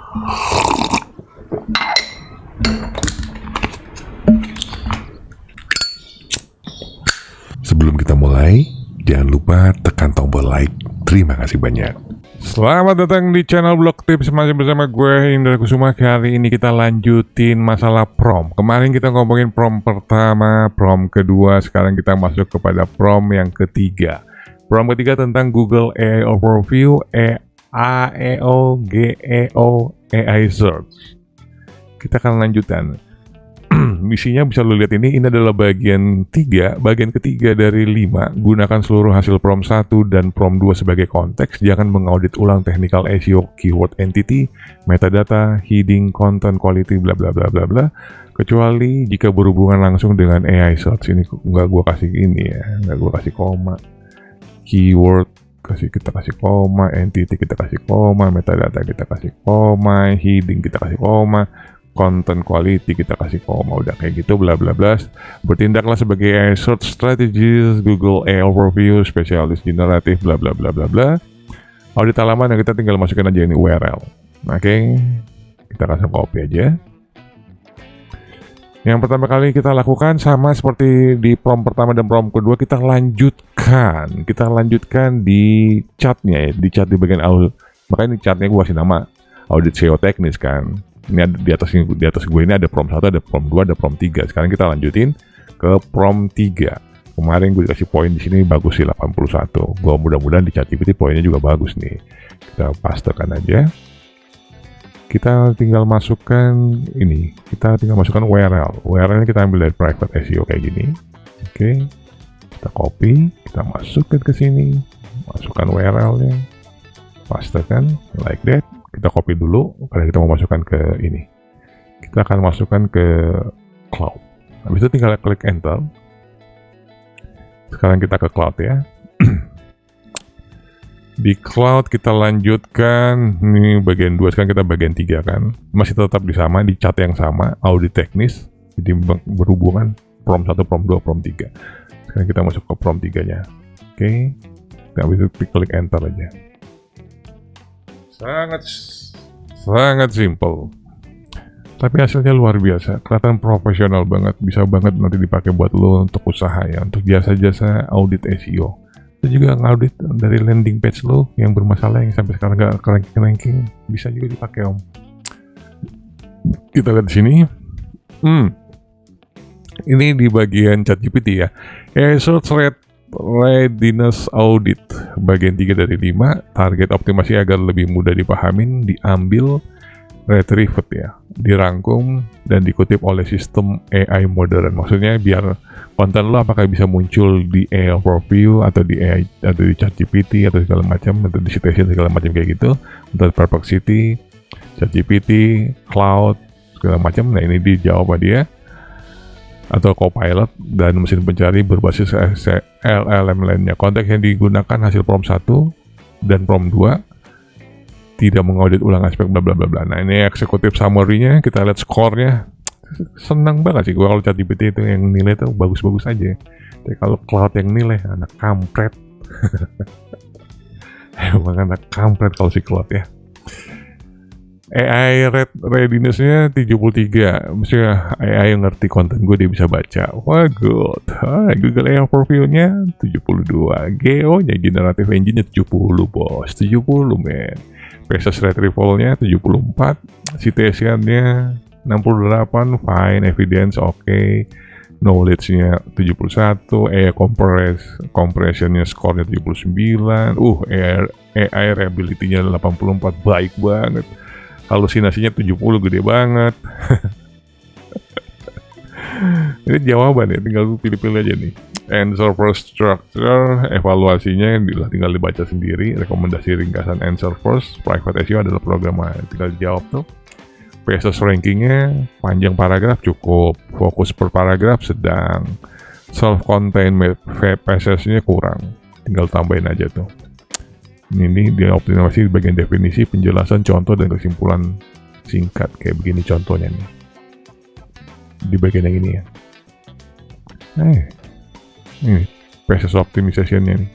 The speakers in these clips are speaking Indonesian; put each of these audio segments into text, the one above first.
Sebelum kita mulai, jangan lupa tekan tombol like. Terima kasih banyak. Selamat datang di channel Blog Tips, masih bersama gue Indra Kusuma. Kali ini kita lanjutin masalah prom. Kemarin kita ngomongin prom pertama, prom kedua, sekarang kita masuk kepada prom yang ketiga. Prom ketiga tentang Google AI Overview, AEO, GEO, AI Search. Kita akan lanjutkan. Misinya bisa lo lihat ini adalah bagian ketiga dari 5. Gunakan seluruh hasil prom 1 dan prom 2 sebagai konteks. Jangan mengaudit ulang technical SEO, keyword entity, metadata, heading, content quality, bla bla bla bla bla. Kecuali jika berhubungan langsung dengan AI search. Ini nggak gua kasih ini ya, nggak gua kasih koma. Keyword kita kasih koma, entity kita kasih koma, metadata kita kasih koma, heading kita kasih koma, content quality kita kasih koma. Udah kayak gitu bla bla bla. Bertindaklah sebagai AI search strategist, Google AI Overview, spesialis generatif bla bla bla bla bla. Audit halaman yang kita tinggal masukin aja ini URL. Oke. Kita langsung copy aja. Yang pertama kali kita lakukan sama seperti di prom pertama dan prom kedua, kita lanjutkan di chartnya ya, di chart di bagian audit. Makanya ini chartnya gue kasih nama audit SEO teknis kan. Ini ada di atas gue ini ada prom 1, ada prom 2, ada prom 3. Sekarang kita lanjutin ke prom 3. Kemarin gue dikasih poin di sini bagus sih 81. Gue mudah-mudahan di ChatGPT poinnya juga bagus nih. Kita pastekan aja. Kita tinggal masukkan ini. Kita tinggal masukkan URL. URL-nya kita ambil dari private SEO kayak gini. Oke. Kita copy, kita masukkan ke sini. Masukkan URL-nya. Pastekan like that. Kita copy dulu karena kita mau masukkan ke ini. Kita akan masukkan ke cloud. Habis itu tinggal klik enter. Sekarang kita ke cloud ya. Di cloud kita lanjutkan, ini bagian 2, sekarang kita bagian 3 kan. Masih tetap di chart yang sama, audit teknis. Jadi berhubungan prom 1, prom 2, prom 3. Sekarang kita masuk ke prom 3-nya. Oke. Kita habis itu klik enter aja. Sangat simple. Tapi hasilnya luar biasa, kelihatan profesional banget, bisa banget nanti dipakai buat lo untuk usaha ya, untuk jasa-jasa audit SEO. Itu juga ngaudit dari landing page lo yang bermasalah yang sampai sekarang nggak ranking, bisa juga dipakai om. Kita lihat di sini. Ini di bagian ChatGPT ya. Search Readiness Audit bagian 3 dari 5. Target optimasi agar lebih mudah dipahamin, diambil, retrieved ya, dirangkum dan dikutip oleh sistem AI modern. Maksudnya biar konten lo apakah bisa muncul di AI Overview atau di AI atau di ChatGPT atau segala macam, atau di citation segala macam kayak gitu, untuk Perplexity, ChatGPT, Cloud segala macam. Nah ini dijawab sama dia, atau Copilot dan mesin pencari berbasis LLM lainnya. Konteks yang digunakan hasil prom 1 dan prom 2, tidak mengaudit ulang aspek bla bla bla bla. Nah ini eksekutif summary-nya, kita lihat skornya. Senang banget sih gue kalau ChatGPT itu yang nilai tuh bagus-bagus aja. Tapi kalau Cloud yang nilai anak kampret. Emang anak kampret kalau si Cloud ya. AI readiness-nya 73. Maksudnya AI yang ngerti konten gue dia bisa baca. Wah good. Google AI Overview-nya 72. GEO-nya Generative Engine-nya 70 bos. 70 men. Basis retrieval-nya 74. Citation-nya 68. Fine. Evidence oke. Knowledge-nya 71. AI compression-nya score-nya 79. AI reliability-nya 84. Baik banget. Halusinasinya 70, gede banget. Ini jawaban ya, tinggal pilih-pilih aja nih. Answer first structure, evaluasinya tinggal dibaca sendiri. Rekomendasi ringkasan answer first, private SEO adalah program, tinggal dijawab tuh. PSS rankingnya panjang paragraf cukup, fokus per paragraf sedang, self-contained PSS-nya kurang, tinggal tambahin aja tuh. Ini dia optimasi di bagian definisi, penjelasan, contoh, dan kesimpulan singkat. Kayak begini contohnya nih. Di bagian yang ini ya. Ini process optimization-nya nih.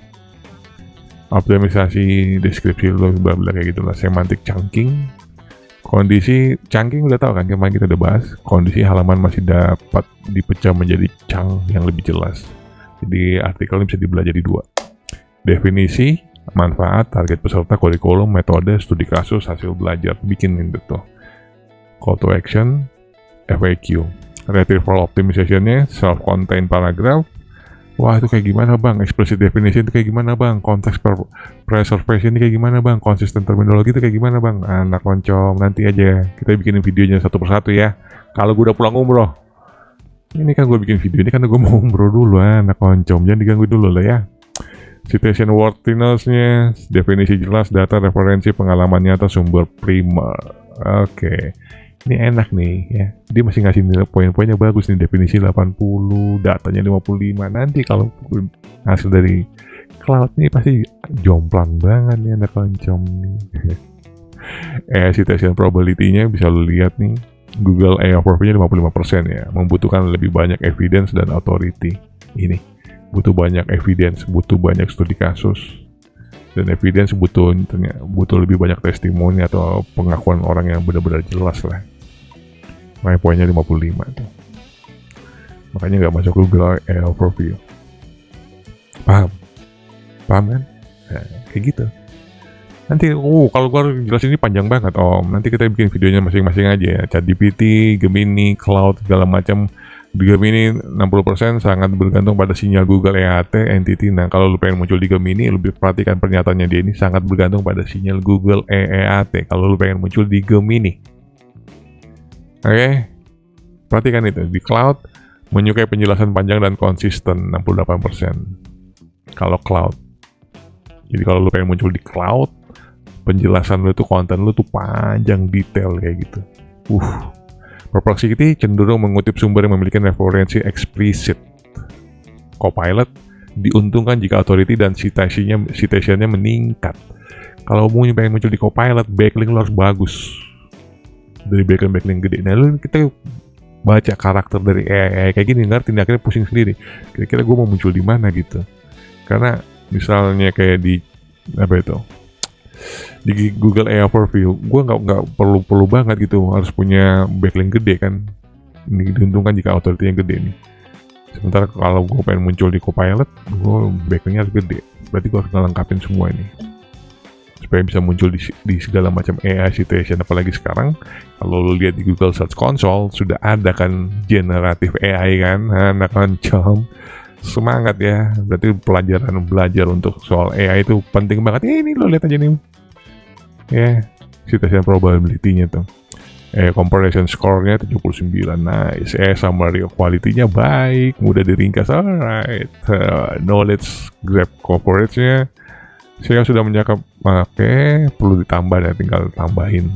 Optimisasi deskripsi lo bla bla kayak gitulah. Semantic chunking, Kondisi chunking udah tahu kan, kemarin kita udah bahas. Kondisi halaman masih dapat dipecah menjadi chunk yang lebih jelas. Jadi artikel ini bisa dibelah jadi 2. Definisi, manfaat, target peserta, kurikulum, metode, studi kasus, hasil belajar. Bikinin tuh. Call to action, FAQ. Retrieval optimization-nya, self-contained paragraph. Wah, itu kayak gimana bang? Explicit definition itu kayak gimana bang? Konteks preservation itu kayak gimana bang? Konsisten terminologi itu kayak gimana bang? Anak loncom, nanti aja kita bikinin videonya satu persatu ya. Kalau gue udah pulang umroh. Ini kan gue bikin video ini karena gue mau umroh dulu, anak loncom. Jangan diganggu dulu lah ya. Citation worthiness-nya, definisi jelas, data, referensi, pengalaman nyata, sumber primer. Oke. Ini enak nih ya. Dia masih ngasih nilai poin-poinnya bagus nih, definisi 80, datanya 55. Nanti kalau hasil dari cloud nih pasti jomplang banget nih anak loncom nih. Citation probability-nya bisa lu lihat nih. Google AI overview-nya 55% ya. Membutuhkan lebih banyak evidence dan authority. Ini butuh banyak evidence, butuh banyak studi kasus. Dan evidence butuh lebih banyak testimoni atau pengakuan orang yang benar-benar jelas lah. Makanya poinnya 55 tuh. Makanya nggak masuk Google AI overview. Paham kan? Nah, kayak gitu. Nanti, kalau gua jelasin ini panjang banget om. Nanti kita bikin videonya masing-masing aja ya. ChatGPT, Gemini, Cloud, segala macam. Di Gemini 60% sangat bergantung pada sinyal Google EAT Entity. Nah, kalau lu pengen muncul di Gemini, lebih perhatikan pernyataannya dia ini sangat bergantung pada sinyal Google EAT. Kalau lu pengen muncul di Gemini. Oke, perhatikan itu. Di Cloud, menyukai penjelasan panjang dan konsisten 68%. Kalau Cloud. Jadi kalau lu pengen muncul di Cloud, penjelasan lu itu, konten lu tuh panjang, detail kayak gitu. Perplexity cenderung mengutip sumber yang memiliki referensi eksplisit. Copilot diuntungkan jika authority dan citationnya meningkat. Kalau mau pengen muncul di Copilot, backlink lu harus bagus. Dari backlink gede. Nah, kita baca karakter dari AI kayak gini, ngerti akhirnya pusing sendiri. Kira-kira gue mau muncul di mana gitu. Karena misalnya kayak di di Google AI Overview, gue nggak perlu banget gitu harus punya backlink gede kan. Ini diuntungkan jika authority-nya gede nih. Sementara kalau gue pengen muncul di Copilot, gue backlinknya harus gede. Berarti gue harus ngelengkapin semua ini supaya bisa muncul di segala macam AI citation. Apalagi sekarang kalau lu lihat di Google Search Console sudah ada kan generatif AI kan, anak loncom. Semangat ya, berarti belajar untuk soal AI itu penting banget. Ini lo lihat aja nih ya, citation probability-nya tuh. Comparison score-nya 79, nice. Summary quality-nya baik, mudah diringkas, alright. Knowledge graph coverage-nya saya sudah menyangka, perlu ditambah ya, tinggal tambahin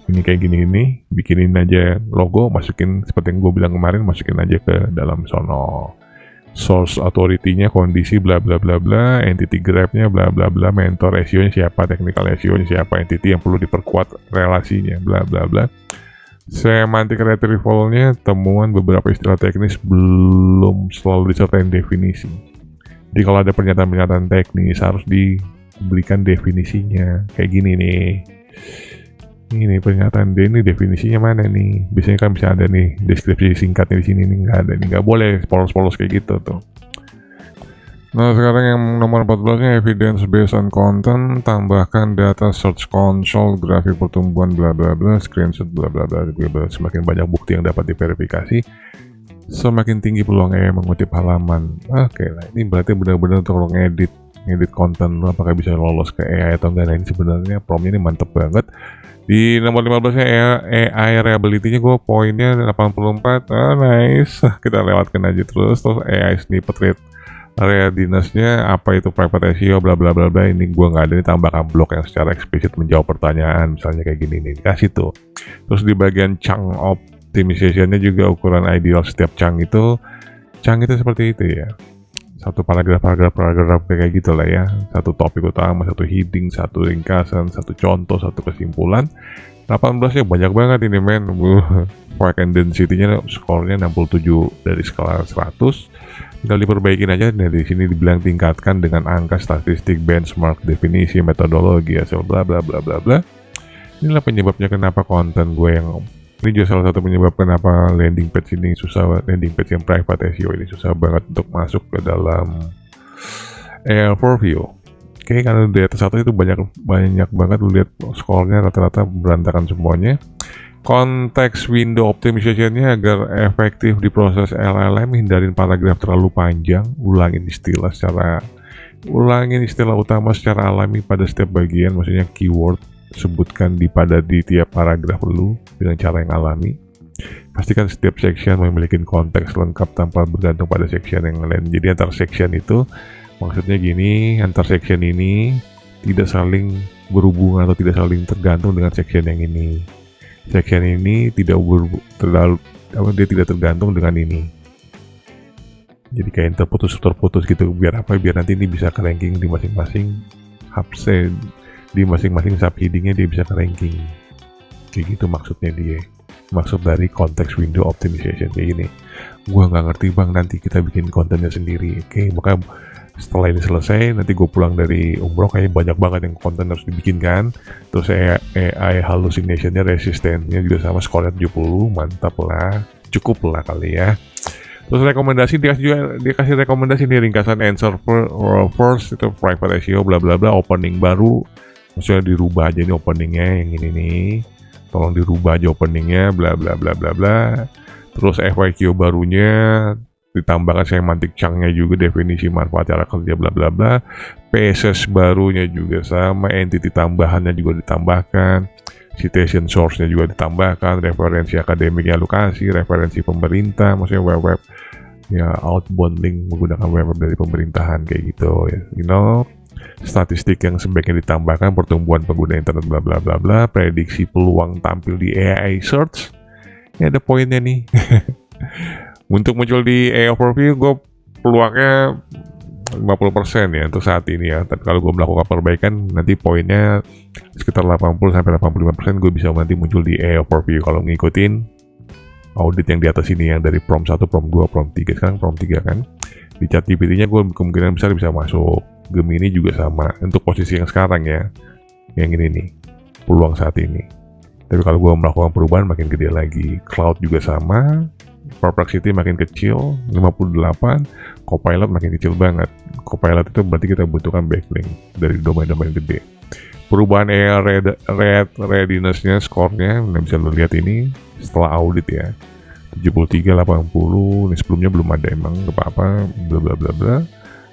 ini kayak gini, bikinin aja logo, masukin seperti yang gue bilang kemarin, masukin aja ke dalam sono. Source authority-nya, kondisi bla bla bla bla, entity graph-nya bla bla bla, mentor SEO-nya siapa, technical SEO-nya siapa, entity yang perlu diperkuat relasinya bla bla bla. Semantic retrieval-nya, temuan beberapa istilah teknis belum selalu disertai definisi. Jadi kalau ada pernyataan-pernyataan teknis harus diberikan definisinya. Kayak gini nih. Ini pernyataan dia ini definisinya mana nih? Biasanya kan bisa ada nih deskripsi singkatnya di sini nih, nggak ada nih, nggak boleh polos-polos kayak gitu tuh. Nah sekarang yang nomor 14-nya evidence based on content, tambahkan data search console, grafik pertumbuhan bla bla bla, screenshot bla bla bla. Semakin banyak bukti yang dapat diverifikasi, semakin tinggi peluang AI mengutip halaman. Oke lah, ini berarti benar-benar untuk ngedit konten lo apakah bisa lolos ke AI atau enggak. Nah ini sebenarnya promnya ini mantep banget. Di nomor 15-nya AI reliability-nya gue poinnya 84. Nice. Kita lewatkan aja terus AI snippet rate readiness-nya, apa itu private SEO bla bla bla bla. Ini gue nggak ada, ini tambahkan blok yang secara eksplisit menjawab pertanyaan, misalnya kayak gini nih, dikasih tuh. Terus di bagian chunk optimization-nya juga ukuran ideal setiap chunk itu seperti itu ya. Satu paragraf kayak gitu lah ya. Satu topik utama, satu heading, satu ringkasan, satu contoh, satu kesimpulan. 18 ya banyak banget ini men. Work and density-nya skornya 67 dari skala 100. Tinggal diperbaikin aja. Nah di sini dibilang tingkatkan dengan angka statistik, benchmark, definisi, metodologi, hasil bla bla bla bla bla. Inilah penyebabnya kenapa konten gue yang ini juga salah satu penyebab kenapa landing page ini susah, landing page yang private SEO ini susah banget untuk masuk ke dalam overview. Oke, karena di atas satu itu banyak banget lu lihat skornya rata-rata berantakan semuanya. Konteks window optimization-nya agar efektif di proses LLM, hindarin paragraf terlalu panjang, ulangin istilah utama secara alami pada setiap bagian, maksudnya keyword sebutkan di tiap paragraf lu dengan cara yang alami. Pastikan setiap section memiliki konteks lengkap tanpa bergantung pada section yang lain. Jadi antar section itu maksudnya gini, antar section ini tidak saling berhubungan atau tidak saling tergantung dengan section yang ini. Section ini tidak tidak tergantung dengan ini. Jadi kayak terputus gitu. Biar apa? Biar nanti ini bisa ke ranking di masing-masing hubs, di masing-masing subheadingnya dia bisa ke ranking. Kayak gitu maksudnya dia. Maksud dari konteks window optimization kayak gini. Gua nggak ngerti bang, nanti kita bikin kontennya sendiri. Oke, maka setelah ini selesai, nanti gue pulang dari umroh kayak banyak banget yang konten harus dibikin kan. Terus AI hallucination-nya, resistennya juga sama, skornya 70, mantap lah, cukup lah kali ya. Terus rekomendasi dia kasih rekomendasi nih, ringkasan answer first itu private SEO bla bla bla, opening baru maksudnya dirubah aja nih openingnya yang ini nih, tolong dirubah aja openingnya bla bla bla bla bla. Terus FAQ barunya ditambahkan semantic chunk-nya juga, definisi manfaat cara kerja bla bla bla. PSS barunya juga sama, entity tambahannya juga ditambahkan, citation source-nya juga ditambahkan, referensi akademiknya alokasi, referensi pemerintah, maksudnya web ya, outbound link menggunakan web dari pemerintahan kayak gitu ya, statistik yang sebaiknya ditambahkan, pertumbuhan pengguna internet bla bla bla bla, prediksi peluang tampil di AI search. Ini ada poinnya nih. Untuk muncul di AI overview gue peluangnya 50% ya untuk saat ini ya. Tapi kalau gue melakukan perbaikan nanti poinnya sekitar 80-85% gue bisa nanti muncul di AI overview kalau ngikutin audit yang di atas ini, yang dari prompt 1, prompt 2, prompt 3, sekarang prompt 3 kan. Di ChatGPT-nya gue kemungkinan besar bisa masuk. Gemini juga sama untuk posisi yang sekarang ya, yang ini nih peluang saat ini. Tapi kalau gue melakukan perubahan makin gede lagi. Cloud juga sama, Perplexity makin kecil 58, Copilot makin kecil banget. Copilot itu berarti kita butuhkan backlink dari domain-domain gede. Perubahan AI readiness-nya, skornya, bisa lo lihat ini setelah audit ya, 73, 80, ini sebelumnya belum ada emang, gak apa-apa, bla bla bla bla.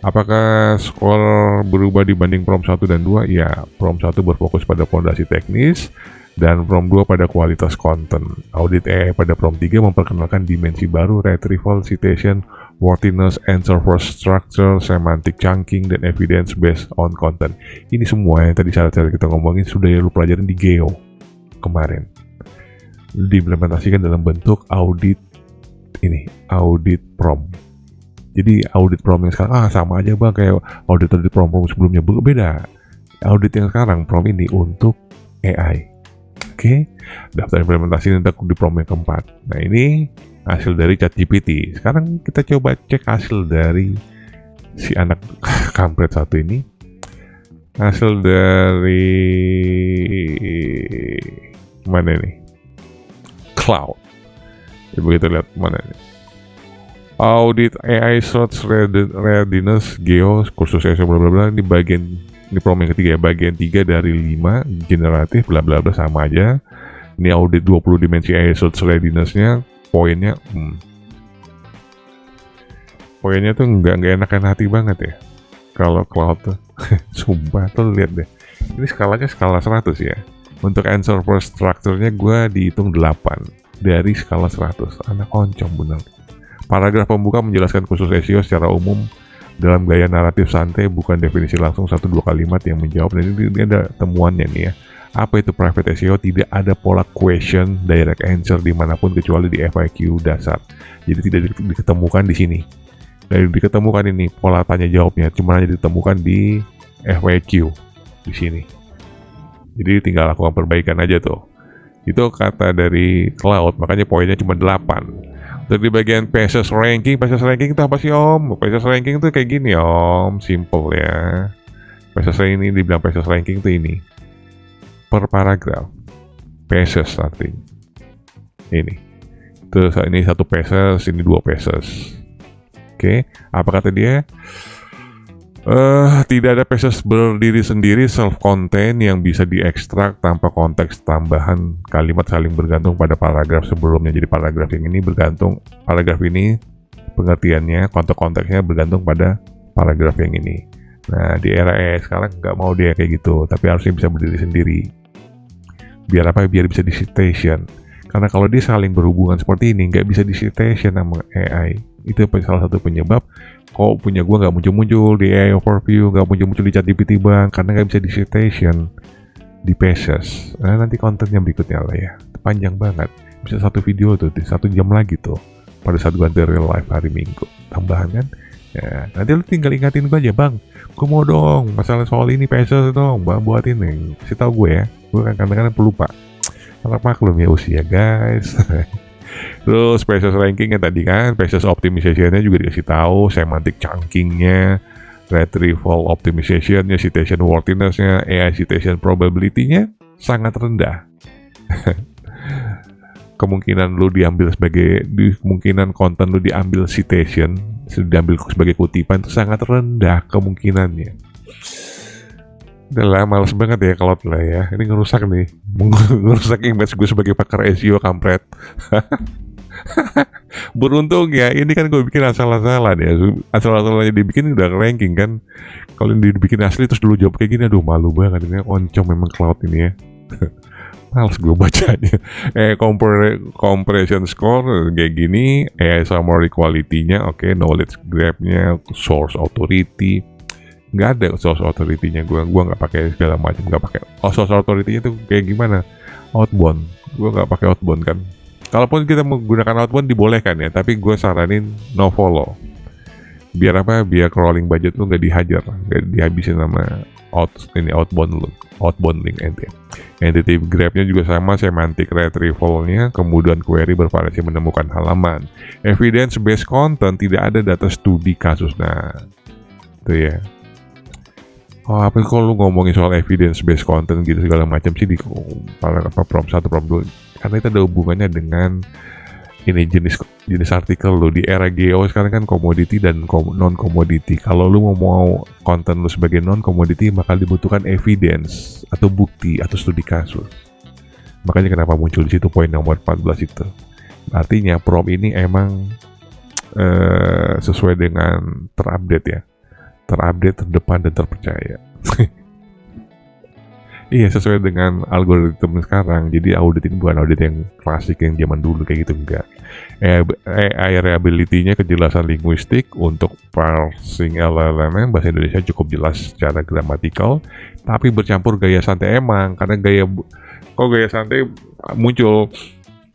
Apakah skor berubah dibanding prompt 1 dan 2? Ya, prompt 1 berfokus pada fondasi teknis, dan prompt 2 pada kualitas konten. Audit AI pada prompt 3 memperkenalkan dimensi baru, retrieval, citation, worthiness, answer first structure, semantic chunking, dan evidence based on content. Ini semua yang tadi syarat-syarat kita ngomongin sudah lu pelajarin di Geo kemarin. Diimplementasikan dalam bentuk audit ini, audit prompt. Jadi audit prompt yang sekarang sama aja bang kayak audit prompt sebelumnya, beda. Audit yang sekarang prompt ini untuk AI. Oke, daftar implementasi untuk di prompt yang keempat. Nah ini hasil dari ChatGPT. Sekarang kita coba cek hasil dari si anak kampret satu ini. Hasil dari mana nih? Cloud. Coba kita lihat mana nih? Audit AI Search Readiness Geo kursus SEO bla bla bla, di bagian di prompt yang ketiga ya, bagian 3 dari 5 generatif bla bla bla sama aja. Ini audit 20 dimensi AI Search Readiness-nya, poinnya poinnya tuh nggak enakan hati banget ya kalau Cloud tuh. Sumpah tuh, lihat deh, ini skalanya skala 100 ya. Untuk answer first structure-nya gue dihitung 8 dari skala 100. Anak oncom bener. Paragraf pembuka menjelaskan khusus SEO secara umum dalam gaya naratif santai, bukan definisi langsung 1-2 kalimat yang menjawab. Dan ini ada temuannya nih ya. Apa itu private SEO? Tidak ada pola question direct answer dimanapun kecuali di FAQ dasar. Jadi tidak diketemukan di sini. Dari diketemukan ini pola tanya jawabnya cuma hanya ditemukan di FAQ di sini. Jadi tinggal lakukan perbaikan aja tuh. Itu kata dari Cloud, makanya poinnya cuma 8. Dari bagian PSS ranking itu apa sih om? PSS ranking itu kayak gini om, simple ya. PSS ini dibilang PSS ranking itu ini per paragraf. pesos artinya. Ini. Terus ini 1 pesos, ini 2 pesos. Oke, apa kata dia? Tidak ada pesos berdiri sendiri self-contained yang bisa diekstrak tanpa konteks tambahan kalimat saling bergantung pada paragraf sebelumnya. Jadi paragraf yang ini bergantung, paragraf ini pengertiannya, konteksnya bergantung pada paragraf yang ini. Nah, di era AI sekarang nggak mau dia kayak gitu, tapi harusnya bisa berdiri sendiri. Biar apa? Biar bisa di citation. Karena kalau dia saling berhubungan seperti ini, nggak bisa di citation sama AI. Itu salah satu penyebab kok punya gua nggak muncul-muncul di AI overview, nggak muncul-muncul di ChatGPT Bang, karena nggak bisa di citation di Pages. Nah, nanti kontennya berikutnya lah ya, panjang banget, bisa 1 video tuh, 1 jam lagi tuh, pada saat gua nanti real live hari Minggu, tambahan kan. Ya, nanti lu tinggal ingatin gua aja, Bang, gua mau dong masalah soal ini Pages dong, Bang, buatin nih, kasih tau gue ya, gua kan kadang-kadang pelupa. Anak maklum ya usia guys. Terus Pages rankingnya tadi kan, Pages optimization-nya juga dikasih tahu, semantic chunking-nya, retrieval optimization-nya, citation worthiness-nya, AI citation probability-nya sangat rendah. Kemungkinan konten lu diambil citation, diambil sebagai kutipan itu sangat rendah kemungkinannya. Udah lah, males banget ya kalau lah ya. Ini ngerusak nih, ngerusak image gue sebagai pakar SEO kampret. Beruntung ya, ini kan gue bikin asal-asalan ya. Asal-asalannya dibikin udah ranking kan. Kalau ini dibikin asli terus dulu jawab kayak gini, aduh malu banget. Ini oncom memang cloud ini ya. Males gue bacanya. Compression score kayak gini, AI summary quality-nya oke, knowledge graph-nya, source authority. Nggak ada source authority-nya, gue nggak pakai segala macam, nggak pakai. Source authority-nya tuh kayak gimana? Outbound, gue nggak pakai outbound kan. Kalaupun kita menggunakan outbound dibolehkan ya, tapi gue saranin no follow. Biar apa? Biar crawling budget lu nggak dihajar, nggak dihabisin sama outbound link ente. Entity graph-nya juga sama, semantic retrieval-nya, kemudian query bervariasi menemukan halaman. Evidence based content, tidak ada data studi kasus. Nah, itu ya. Oh, apa kalau lu ngomongin soal evidence based content gitu segala macam sih di prompt 1, prompt 2, karena itu ada hubungannya dengan ini jenis artikel lu. Di era geo sekarang kan commodity dan non commodity. Kalau lu mau konten lu sebagai non commodity, maka dibutuhkan evidence atau bukti atau studi kasus. Makanya kenapa muncul di situ poin nomor 14 itu. Artinya prompt ini emang sesuai dengan terupdate ya. Terupdate, terdepan, dan terpercaya. Iya, sesuai dengan algoritma sekarang. Jadi audit ini bukan audit yang klasik yang zaman dulu kayak gitu, enggak. AI reliability-nya, kejelasan linguistik untuk parsing LLM bahasa Indonesia cukup jelas secara gramatikal, tapi bercampur gaya santai emang. Karena gaya santai muncul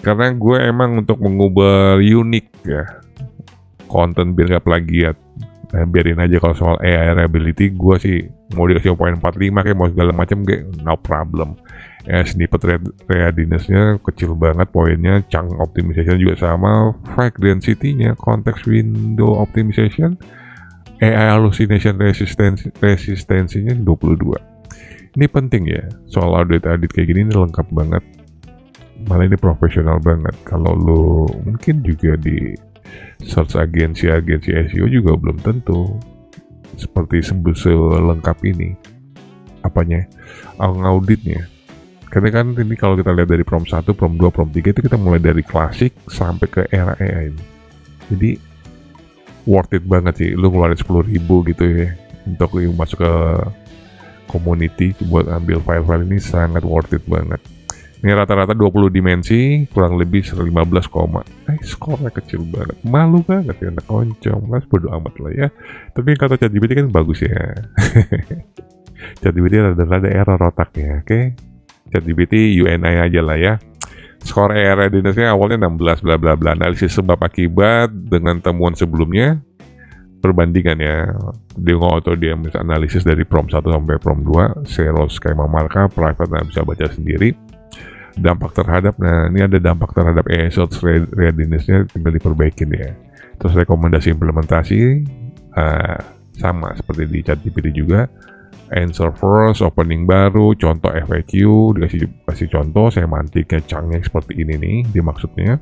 karena gue emang untuk mengubah unik ya konten biar gak plagiat. Biarin aja kalau soal AI reliability, gue sih mau dikasih poin 45 kayak mau segala macam kayak no problem. Snippet readiness-nya kecil banget poinnya, chunk optimization juga sama, frag density-nya, context window optimization, AI hallucination resistensinya 22. Ini penting ya, soal audit kayak gini ini lengkap banget. Malah ini profesional banget. Kalau lo mungkin juga di search agensi SEO juga belum tentu seperti selengkap ini apanya ngauditnya. Karena kan ini kalau kita lihat dari prompt 1, prompt 2, prompt 3 itu kita mulai dari klasik sampai ke era AI ini. Jadi worth it banget sih lu ngeluarin 10.000 gitu ya untuk masuk ke community buat ambil file-file ini, sangat worth it banget. Ini rata-rata 20 dimensi, kurang lebih 15, skornya kecil banget. Malu banget ya anak oncom. Mas bodo amat lah ya. Tapi kata ChatGPT kan bagus ya. ChatGPT rada-rada error otaknya, oke? ChatGPT UNI aja lah ya. Skor AI readiness-nya awalnya 16 bla bla bla. Analisis sebab akibat dengan temuan sebelumnya, perbandingan ya. Dia analisis dari prompt 1 sampai prompt 2, zero skema markup, private bisa baca sendiri. Dampak terhadap, nah ini ada dampak terhadap AI search readiness-nya tinggal diperbaikin ya. Terus rekomendasi implementasi sama seperti di ChatGPT juga, answer first, opening baru, contoh FAQ, dikasih contoh semantiknya chunk-nya seperti ini nih, dimaksudnya.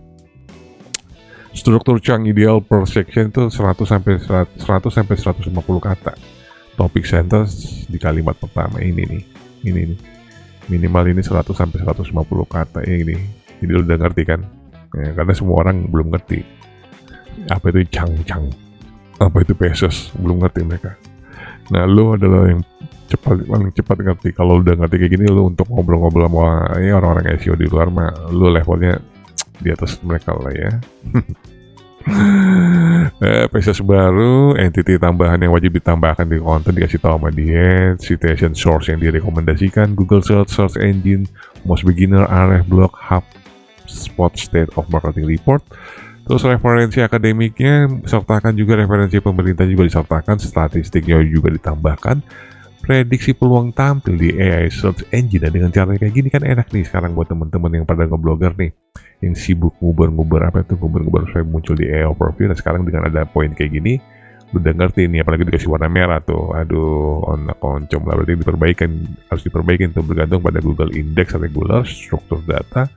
Struktur chunk ideal per section itu 100 sampai 150 kata. Topic sentence di kalimat pertama ini nih. Minimal ini 100 sampai 150 kata ini. Jadi lu udah ngerti kan? Ya, karena semua orang belum ngerti. Apa itu chunk? Apa itu pesos? Belum ngerti mereka. Nah, lu adalah yang paling cepat ngerti. Kalau udah ngerti kayak gini, lu untuk ngobrol-ngobrol sama orang-orang SEO di luar mah, lu levelnya di atas mereka lah ya. Pesos baru, entity tambahan yang wajib ditambahkan di konten dikasih tahu sama dia, citation source yang direkomendasikan, Google Search Engine, most beginner, RF blog, HubSpot State of Marketing Report. Terus referensi akademiknya sertakan juga, referensi pemerintah juga disertakan, statistiknya juga ditambahkan, prediksi peluang tampil di AI Search Engine. Dan dengan cara kayak gini kan enak nih sekarang buat teman-teman yang pada ngeblogger nih, yang sibuk nguber-nguber saya muncul di AI Overview. Nah sekarang dengan ada poin kayak gini, udah ngerti nih, apalagi dikasih warna merah tuh, aduh, koncom lah, berarti harus diperbaikin tuh, bergantung pada Google Index regular, struktur data,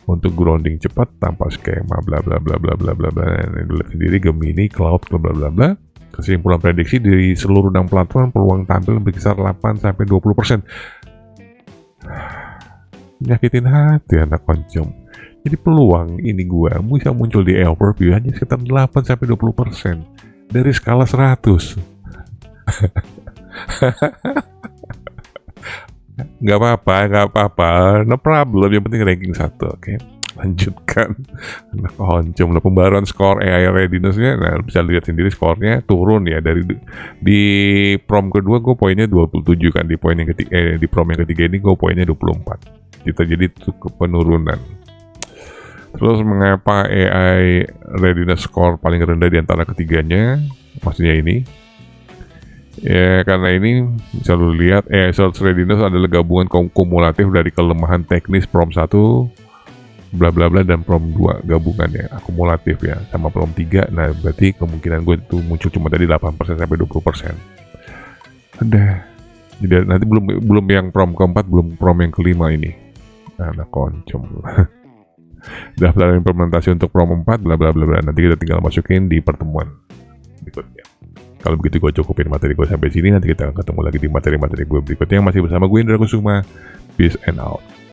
untuk grounding cepat tanpa skema bla bla bla bla bla bla bla. Lihat sendiri Gemini, Cloud bla bla bla bla. Kesimpulan prediksi dari seluruh 6 platform peluang tampil berkisar 8 sampai 20%. Nyakitin hati anak koncom. Jadi peluang ini gua bisa muncul di overview hanya sekitar 8 sampai 20% dari skala 100. Nggak apa-apa, no problem, yang penting ranking 1, oke. Lanjutkan. Nah, koncom lah, pembaruan skor AI readiness-nya, nah bisa lihat sendiri skornya turun ya, dari di prom kedua gue poinnya 27 kan, di prom yang ketiga ini gue poinnya 24. Kita jadi penurunan. Terus mengapa AI readiness score paling rendah di antara ketiganya? Maksudnya ini ya karena ini bisa lu lihat Search Readiness adalah gabungan kumulatif dari kelemahan teknis prom 1 bla bla bla dan prom 2 gabungannya akumulatif ya sama prom 3. Nah berarti kemungkinan gue itu muncul cuma dari 8% sampai 20%. Udah. Jadi nanti belum yang prom keempat, belum prom yang kelima ini. Nah koncom. Daftar implementasi untuk prom 4 bla bla bla bla. Nanti kita tinggal masukin di pertemuan berikutnya. Kalau begitu gue cukupin materi gue sampai sini. Nanti kita akan ketemu lagi di materi-materi gue berikutnya. Masih bersama gue Indra Kusuma. Peace and out.